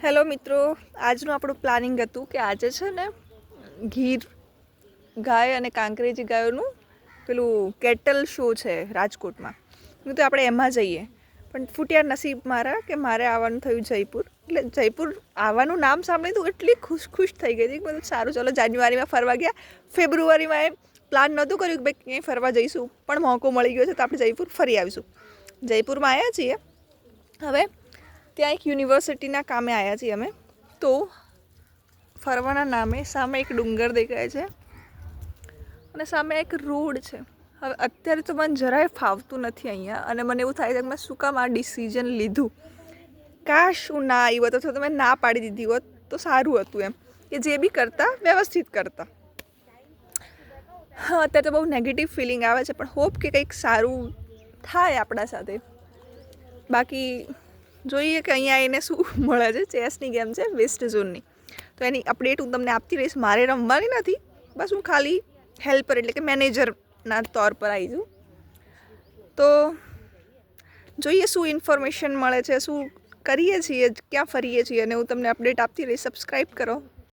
Hello મિત્રો, આજનું આપણું પ્લાનિંગ હતું કે આજે છે ને ગીર ગાય અને કાંકરેજી ગાયોનું પેલું કેટલ શો છે રાજકોટમાં. તો આપણે એમાં જઈએ, પણ ફૂટ્યા નસીબ મારા કે મારે આવવાનું થયું જયપુર. એટલે જયપુર આવવાનું નામ સાંભળી તો એટલી ખુશ થઈ ગઈ હતી કે બધું સારું, ચાલો જાન્યુઆરીમાં ફરવા ગયા. ફેબ્રુઆરીમાં એ પ્લાન નહોતું કર્યું કે ભાઈ ક્યાંય ફરવા જઈશું, પણ મોકો મળી ગયો છે તો આપણે જયપુર ફરી આવીશું. જયપુરમાં આવ્યા છીએ હવે. ત્યાં એક યુનિવર્સિટીના કામે આવ્યા છીએ અમે. તો ફરવાના નામે સામે એક ડુંગર દેખાય છે અને સામે એક રોડ છે. હવે અત્યારે તો મને જરાય ફાવતું નથી અહીંયા, અને મને એવું થાય છે કે મેં શું કામ આ ડિસિઝન લીધું. કાશ હું ના આવી હોત અથવા તો મેં ના પાડી દીધી હોત તો સારું હતું, એમ કે જે બી કરતા વ્યવસ્થિત કરતા. હા, અત્યારે તો બહુ નેગેટિવ ફિલિંગ આવે છે, પણ હોપ કે કંઈક સારું થાય આપણા સાથે. બાકી જોઈએ કે અહીંયા આવીને શું મળે છે. ચેસની ગેમ છે, વેસ્ટ ઝોનની, તો એની અપડેટ હું તમને આપતી રહીશ. મારે રમવાની નથી, બસ હું ખાલી હેલ્પર એટલે કે મેનેજરના તौर પર આવી છું. તો જોઈએ શું ઇન્ફોર્મેશન મળે છે, શું કરીએ છીએ, ક્યાં ફરીએ છીએ, અને હું તમને અપડેટ આપતી રહીશ. સબસ્ક્રાઈબ કરો.